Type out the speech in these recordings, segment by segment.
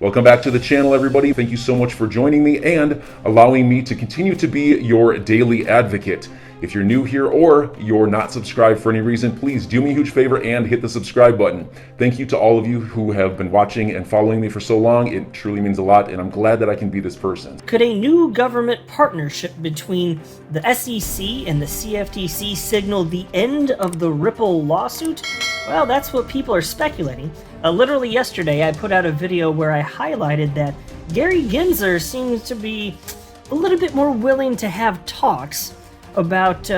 Welcome back to the channel, everybody. Thank you so much for joining me and allowing me to continue to be your daily advocate. If you're new here or you're not subscribed for any reason, please do me a huge favor and hit the subscribe button. Thank you to all of you who have been watching and following me for so long. It truly means a lot, and I'm glad that I can be this person. Could a new government partnership between the SEC and the CFTC signal the end of the Ripple lawsuit? Well, that's what people are speculating. Literally yesterday, I put out a video where I highlighted that Gary Gensler seems to be a little bit more willing to have talks about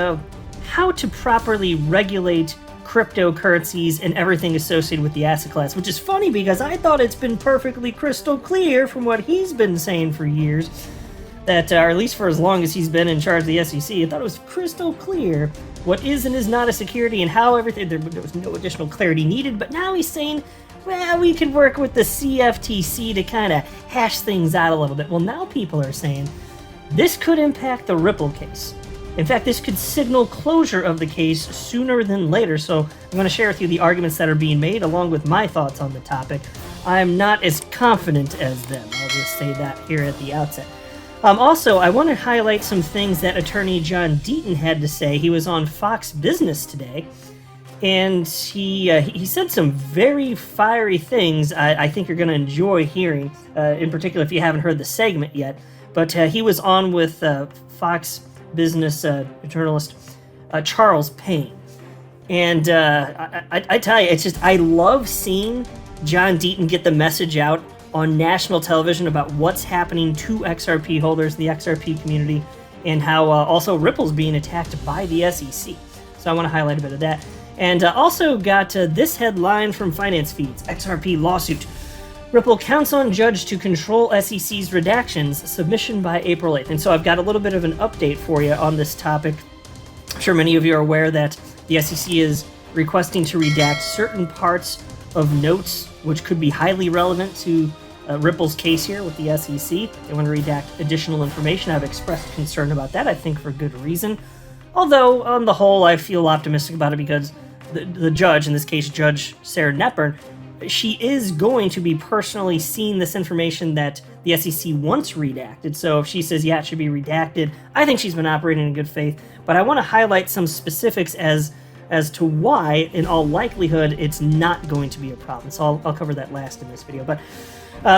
how to properly regulate cryptocurrencies and everything associated with the asset class, which is funny because I thought it's been perfectly crystal clear from what he's been saying for years, that, or at least for as long as he's been in charge of the SEC, I thought it was crystal clear what is and is not a security and how everything, there was no additional clarity needed, but now he's saying, well, we could work with the CFTC to kind of hash things out a little bit. Well, now people are saying this could impact the Ripple case. In fact, this could signal closure of the case sooner than later, so I'm going to share with you the arguments that are being made along with my thoughts on the topic. I'm not as confident as them, I'll just say that here at the outset. Also, I want to highlight some things that attorney John Deaton had to say. He was on Fox Business today, and he said some very fiery things I think you're going to enjoy hearing, in particular if you haven't heard the segment yet. But he was on with Fox Business journalist Charles Payne. And I tell you, it's just, I love seeing John Deaton get the message out on national television about what's happening to XRP holders, the XRP community, and how also Ripple's being attacked by the SEC. So I want to highlight a bit of that. And also got this headline from Finance Feeds, XRP lawsuit. Ripple counts on judge to control SEC's redactions, submission by April 8th. And so I've got a little bit of an update for you on this topic. I'm sure many of you are aware that the SEC is requesting to redact certain parts of notes which could be highly relevant to Ripple's case here with the SEC. They want to redact additional information. I've expressed concern about that, I think for good reason. Although, on the whole, I feel optimistic about it because the judge, in this case Judge Sarah Knepper, she is going to be personally seeing this information that the SEC wants redacted. So if she says, yeah, it should be redacted, I think she's been operating in good faith. But I want to highlight some specifics as to why, in all likelihood, it's not going to be a problem. So I'll cover that last in this video. But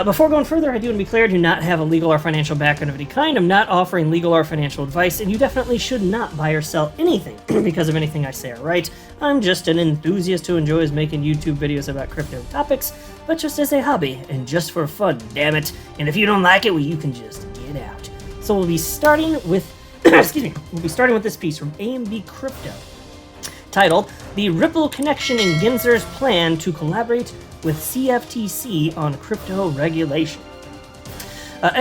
before going further, I do want to be clear, I do not have a legal or financial background of any kind. I'm not offering legal or financial advice, and you definitely should not buy or sell anything because of anything I say or write. I'm just an enthusiast who enjoys making YouTube videos about crypto topics, but just as a hobby and just for fun, damn it. And if you don't like it, well, you can just get out. So we'll be starting with, we'll be starting with this piece from AMB Crypto, titled, The Ripple Connection and Gensler's Plan to Collaborate with CFTC on Crypto Regulation.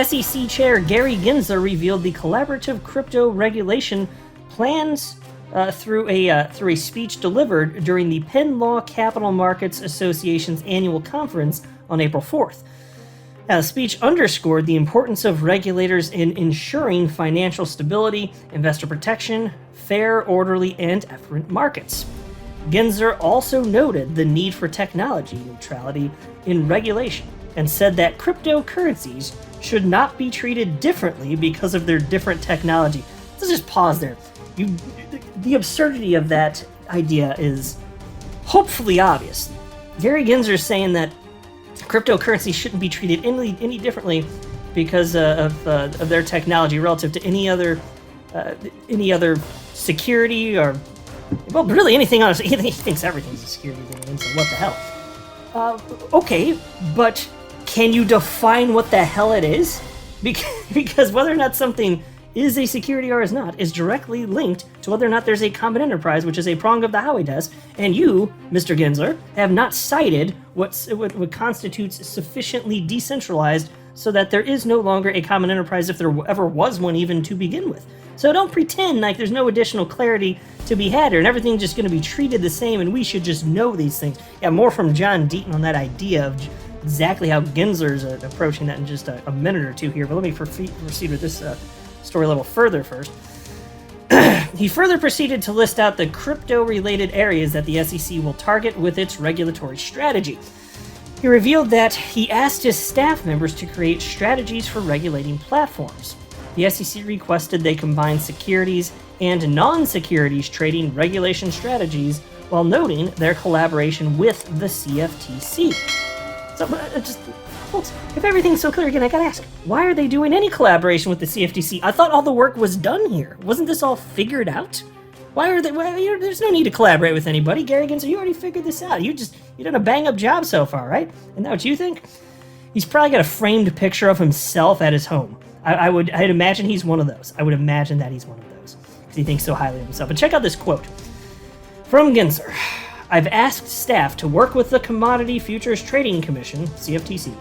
SEC Chair Gary Gensler revealed the collaborative crypto regulation plans through a speech delivered during the Penn Law Capital Markets Association's annual conference on April 4th. The speech underscored the importance of regulators in ensuring financial stability, investor protection, fair, orderly, and efficient markets. Gensler also noted the need for technology neutrality in regulation and said that cryptocurrencies should not be treated differently because of their different technology. Let's just pause there. The absurdity of that idea is hopefully obvious. Gary Gensler is saying that cryptocurrency shouldn't be treated any differently because of their technology relative to any other security or, well, really anything else. He thinks everything's a security thing, so what the hell? Okay, but can you define what the hell it is? Because whether or not something is a security or is not is directly linked to whether or not there's a common enterprise, which is a prong of the Howey test, and you, Mr. Gensler, have not cited what constitutes sufficiently decentralized so that there is no longer a common enterprise if there ever was one even to begin with. So don't pretend like there's no additional clarity to be had here and everything's just going to be treated the same and we should just know these things. Yeah, more from John Deaton on that idea of exactly how Gensler's approaching that in just a minute or two here. But let me proceed with this story a little further first. He further proceeded to list out the crypto-related areas that the SEC will target with its regulatory strategy. He revealed that he asked his staff members to create strategies for regulating platforms. The SEC requested they combine securities and non-securities trading regulation strategies while noting their collaboration with the CFTC. So, folks, if everything's so clear again, I gotta ask, why are they doing any collaboration with the CFTC? I thought all the work was done here. Wasn't this all figured out? Why are they? There's no need to collaborate with anybody. Gary Gensler, you already figured this out. You done a bang-up job so far, right? Isn't that what you think? He's probably got a framed picture of himself at his home. I'd imagine he's one of those. I would imagine that he's one of those because he thinks so highly of himself. But check out this quote from Gensler. I've asked staff to work with the Commodity Futures Trading Commission, CFTC,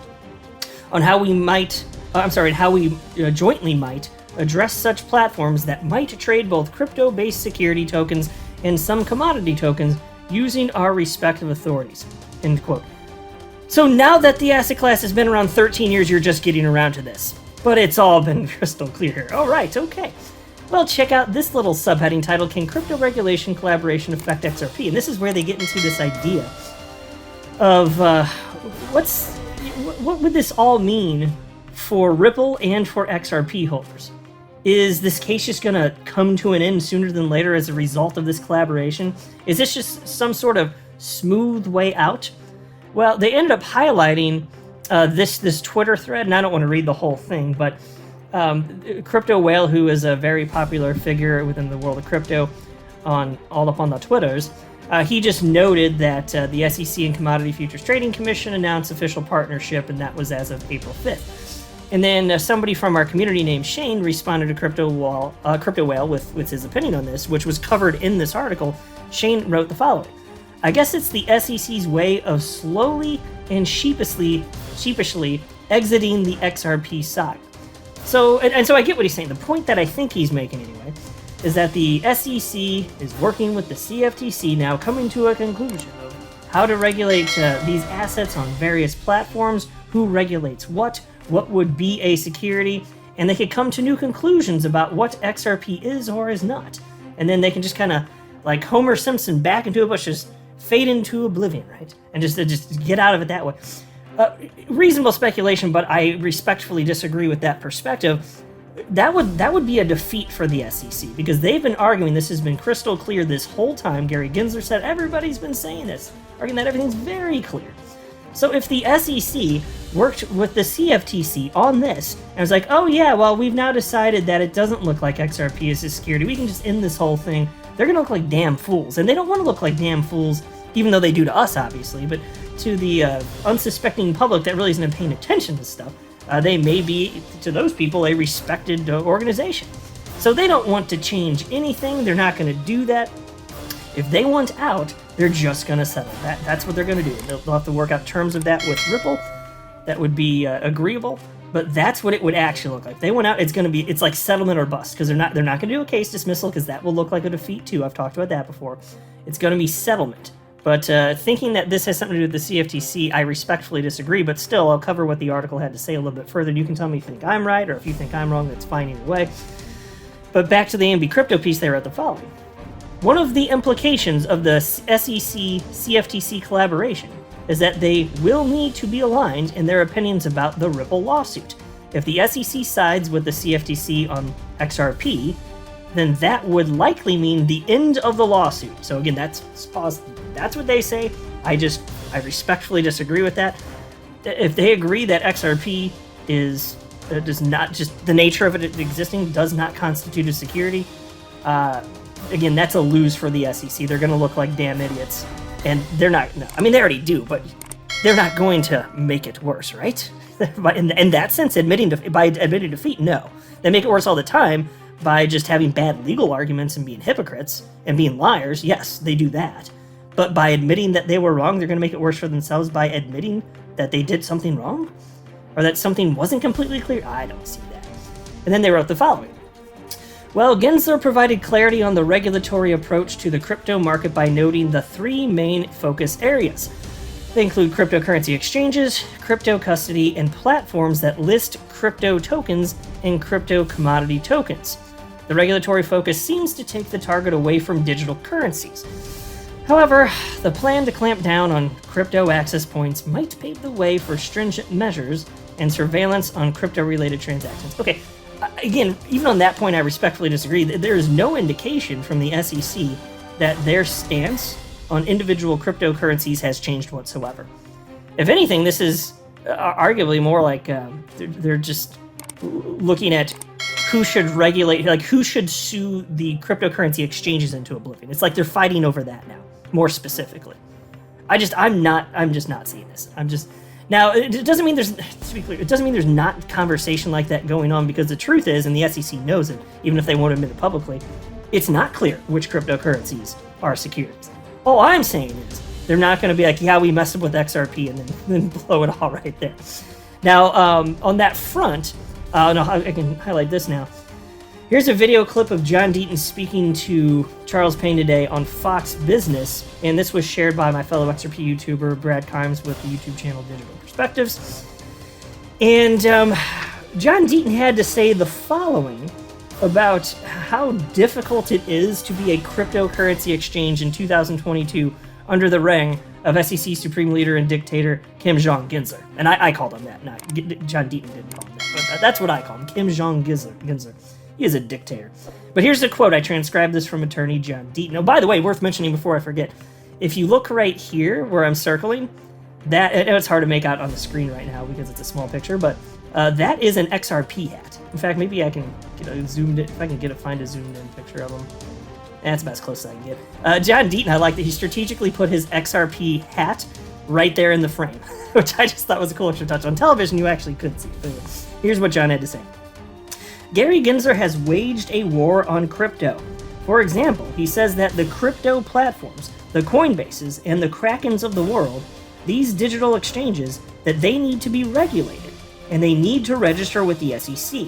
on how we jointly might address such platforms that might trade both crypto-based security tokens and some commodity tokens using our respective authorities. End quote. So now that the asset class has been around 13 years, you're just getting around to this. But it's all been crystal clear here. All right, okay. Well, check out this little subheading titled, Can Crypto Regulation Collaboration Affect XRP? And this is where they get into this idea of what would this all mean for Ripple and for XRP holders? Is this case just going to come to an end sooner than later as a result of this collaboration? Is this just some sort of smooth way out? Well, they ended up highlighting this Twitter thread, and I don't want to read the whole thing, but Crypto Whale, who is a very popular figure within the world of crypto all up on the Twitters, he just noted that the SEC and Commodity Futures Trading Commission announced official partnership, and that was as of April 5th. And then somebody from our community named Shane responded to Crypto Whale with his opinion on this, which was covered in this article. Shane wrote the following. I guess it's the SEC's way of slowly and sheepishly exiting the XRP side. So I get what he's saying. The point that I think he's making anyway is that the SEC is working with the CFTC now, coming to a conclusion of how to regulate these assets on various platforms, who regulates what would be a security, and they could come to new conclusions about what XRP is or is not. And then they can just kind of, like Homer Simpson back into a bush, just fade into oblivion, right? And just get out of it that way. Reasonable speculation, but I respectfully disagree with that perspective. That would be a defeat for the SEC, because they've been arguing, this has been crystal clear this whole time. Gary Gensler said everybody's been saying this, arguing that everything's very clear. So if the SEC worked with the CFTC on this, and was like, oh yeah, well, we've now decided that it doesn't look like XRP is a security, we can just end this whole thing, they're gonna look like damn fools. And they don't want to look like damn fools, even though they do to us, obviously, but to the unsuspecting public that really isn't paying attention to stuff. They may be, to those people, a respected organization. So they don't want to change anything, they're not gonna do that. If they want out, they're just going to settle. That's what they're going to do. They'll have to work out terms of that with Ripple that would be agreeable, but that's what it would actually look like. If they went out, it's like settlement or bust, because they're not going to do a case dismissal, because that will look like a defeat too. I've talked about that before. It's going to be settlement. But thinking that this has something to do with the CFTC, I respectfully disagree, but still, I'll cover what the article had to say a little bit further. You can tell me if you think I'm right, or if you think I'm wrong, that's fine either way. But back to the AMB crypto piece, they wrote the following. One of the implications of the SEC-CFTC collaboration is that they will need to be aligned in their opinions about the Ripple lawsuit. If the SEC sides with the CFTC on XRP, then that would likely mean the end of the lawsuit. So again, that's what they say. I respectfully disagree with that. If they agree that XRP does not, just the nature of it existing does not constitute a security, again, that's a lose for the SEC. They're going to look like damn idiots. And they're not, no, I mean, they already do, but they're not going to make it worse, right? In that sense, by admitting defeat, no. They make it worse all the time by just having bad legal arguments and being hypocrites and being liars. Yes, they do that. But by admitting that they were wrong, they're going to make it worse for themselves by admitting that they did something wrong? Or that something wasn't completely clear? I don't see that. And then they wrote the following. Well, Gensler provided clarity on the regulatory approach to the crypto market by noting the three main focus areas. They include cryptocurrency exchanges, crypto custody, and platforms that list crypto tokens and crypto commodity tokens. The regulatory focus seems to take the target away from digital currencies. However, the plan to clamp down on crypto access points might pave the way for stringent measures and surveillance on crypto-related transactions. Okay, again, even on that point, I respectfully disagree. There is no indication from the SEC that their stance on individual cryptocurrencies has changed whatsoever. If anything, this is arguably more like they're just looking at who should regulate, like who should sue the cryptocurrency exchanges into oblivion. It's like they're fighting over that now, more specifically. I'm just not seeing this. Now, it doesn't mean there's, to be clear, it doesn't mean there's not conversation like that going on, because the truth is, and the SEC knows it, even if they won't admit it publicly, it's not clear which cryptocurrencies are securities. All I'm saying is, they're not going to be like, yeah, we messed up with XRP and then blow it all right there. Now, on that front, no, I can highlight this now. Here's a video clip of John Deaton speaking to Charles Payne today on Fox Business, and this was shared by my fellow XRP YouTuber, Brad Kimes, with the YouTube channel Digital Perspectives. And John Deaton had to say the following about how difficult it is to be a cryptocurrency exchange in 2022 under the reign of SEC Supreme Leader and Dictator Kim Jong-Ginzer. And I called him that, not John Deaton didn't call him that, but that's what I call him, Kim Jong-Ginzer. He is a dictator. But here's the quote. I transcribed this from attorney John Deaton. Oh, by the way, worth mentioning before I forget, if you look right here where I'm circling, that, I know it's hard to make out on the screen right now because it's a small picture, but that is an XRP hat. In fact, maybe I can get a zoomed in, if I can find a zoomed in picture of him. That's about as close as I can get. John Deaton, I like that he strategically put his XRP hat right there in the frame, which I just thought was a cool extra touch. On television, you actually couldn't see it. But anyway, here's what John had to say. Gary Gensler has waged a war on crypto. For example, he says that the crypto platforms, the Coinbases, and the Krakens of the world, these digital exchanges, that they need to be regulated, and they need to register with the SEC.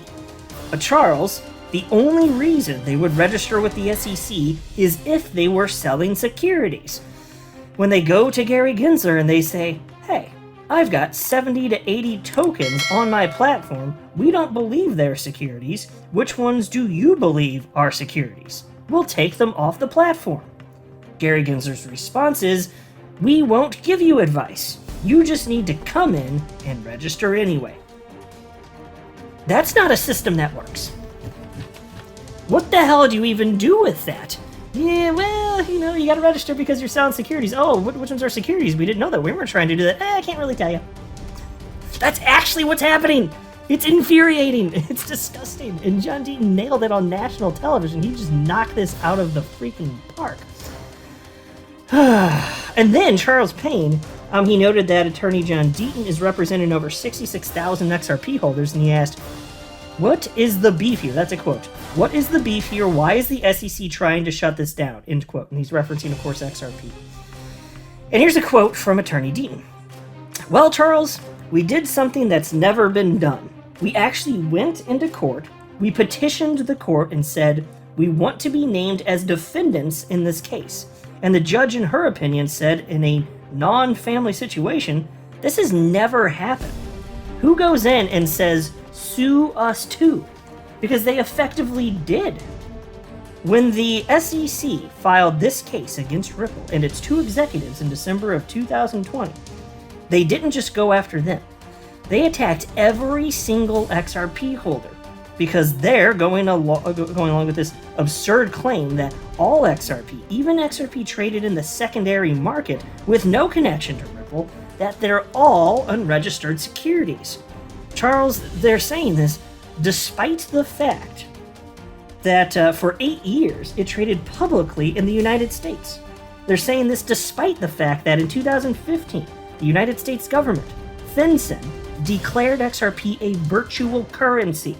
But Charles, the only reason they would register with the SEC is if they were selling securities. When they go to Gary Gensler and they say, hey, I've got 70 to 80 tokens on my platform. We don't believe they're securities. Which ones do you believe are securities? We'll take them off the platform. Gary Gensler's response is, we won't give you advice. You just need to come in and register anyway. That's not a system that works. What the hell do you even do with that? Yeah, well, you gotta register because you're selling securities. Oh, which ones are securities? We didn't know that. We weren't trying to do that. I can't really tell you. That's actually what's happening. It's infuriating. It's disgusting. And John Deaton nailed it on national television. He just knocked this out of the freaking park. And then Charles Payne, he noted that attorney John Deaton is representing over 66,000 XRP holders, and he asked, what is the beef here? That's a quote. What is the beef here? Why is the SEC trying to shut this down? End quote. And he's referencing, of course, XRP. And here's a quote from attorney Deaton. Well, Charles, we did something that's never been done. We actually went into court. We petitioned the court and said, we want to be named as defendants in this case. And the judge, in her opinion, said in a non-family situation, this has never happened. Who goes in and says, sue us too? Because they effectively did. When the SEC filed this case against Ripple and its two executives in December of 2020, they didn't just go after them. They attacked every single XRP holder because they're going along with this absurd claim that all XRP, even XRP traded in the secondary market with no connection to Ripple, that they're all unregistered securities. Charles, they're saying this despite the fact that for 8 years it traded publicly in the United States. They're saying this despite the fact that in 2015, the United States government, FinCEN, declared XRP a virtual currency.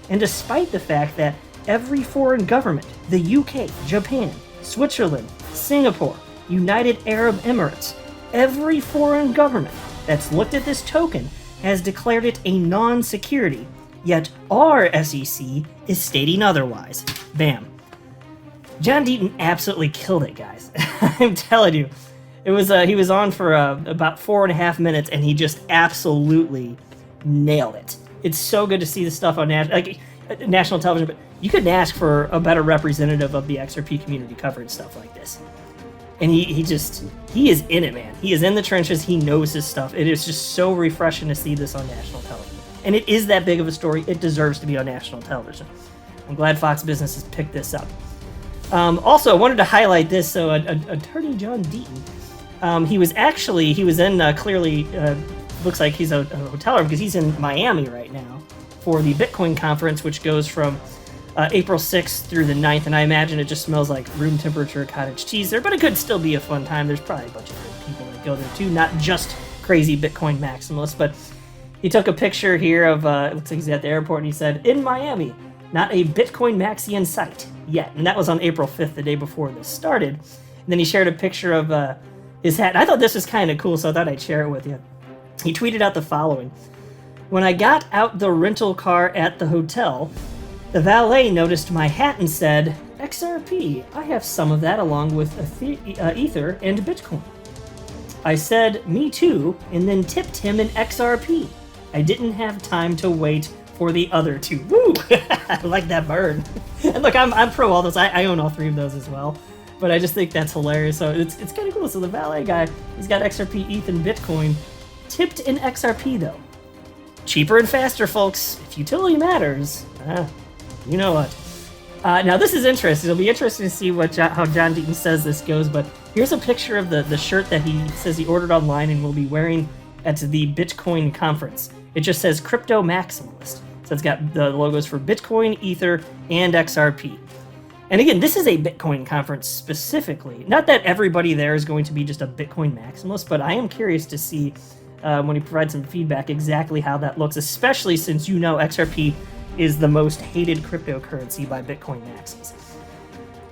And despite the fact that every foreign government, the UK, Japan, Switzerland, Singapore, United Arab Emirates, every foreign government that's looked at this token has declared it a non-security, yet our SEC is stating otherwise. Bam. John Deaton absolutely killed it, guys. I'm telling you. It was he was on for about 4.5 minutes, and he just absolutely nailed it. It's so good to see this stuff on national television, but you couldn't ask for a better representative of the XRP community covering stuff like this. And he is in it, man. He is in the trenches. He knows his stuff. It is just so refreshing to see this on national television. And it is that big of a story. It deserves to be on national television. I'm glad Fox Business has picked this up. Also, I wanted to highlight this. So, Attorney John Deaton, he was in clearly, looks like he's a hotel room because he's in Miami right now for the Bitcoin conference, which goes from April 6th through the 9th, and I imagine it just smells like room temperature cottage cheese there, but it could still be a fun time. There's probably a bunch of good people that go there too, not just crazy Bitcoin maximalists, but he took a picture here of, it looks like he's at the airport, and he said, "In Miami, not a Bitcoin maxi in sight yet," and that was on April 5th, the day before this started. And then he shared a picture of his hat, and I thought this was kind of cool, so I thought I'd share it with you. He tweeted out the following: "When I got out the rental car at the hotel, the valet noticed my hat and said, 'XRP, I have some of that along with Ether and Bitcoin.' I said, 'Me too,' and then tipped him an XRP. I didn't have time to wait for the other two." Woo! I like that burn. And look, I'm pro all those. I own all three of those as well. But I just think that's hilarious. So it's kind of cool. So the valet guy, he's got XRP, ETH, and Bitcoin. Tipped in XRP, though. Cheaper and faster, folks. If utility matters, you know what. Now, this is interesting. It'll be interesting to see how John Deaton says this goes, but here's a picture of the shirt that he says he ordered online and will be wearing at the Bitcoin conference. It just says Crypto Maximalist. So it's got the logos for Bitcoin, Ether, and XRP. And again, this is a Bitcoin conference specifically. Not that everybody there is going to be just a Bitcoin maximalist, but I am curious to see when he provides some feedback exactly how that looks, especially since you know XRP is the most hated cryptocurrency by Bitcoin maxis.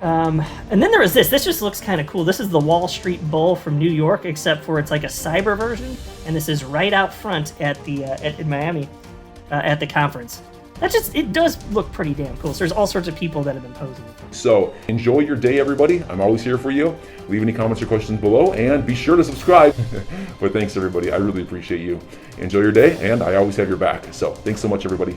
And then there is this. This just looks kind of cool. This is the Wall Street Bull from New York, except for it's like a cyber version, and this is right out front at the in Miami at the conference. It does look pretty damn cool. So there's all sorts of people that have been posing. So enjoy your day, everybody. I'm always here for you. Leave any comments or questions below, and be sure to subscribe. But thanks, everybody. I really appreciate you. Enjoy your day, and I always have your back. So thanks so much, everybody.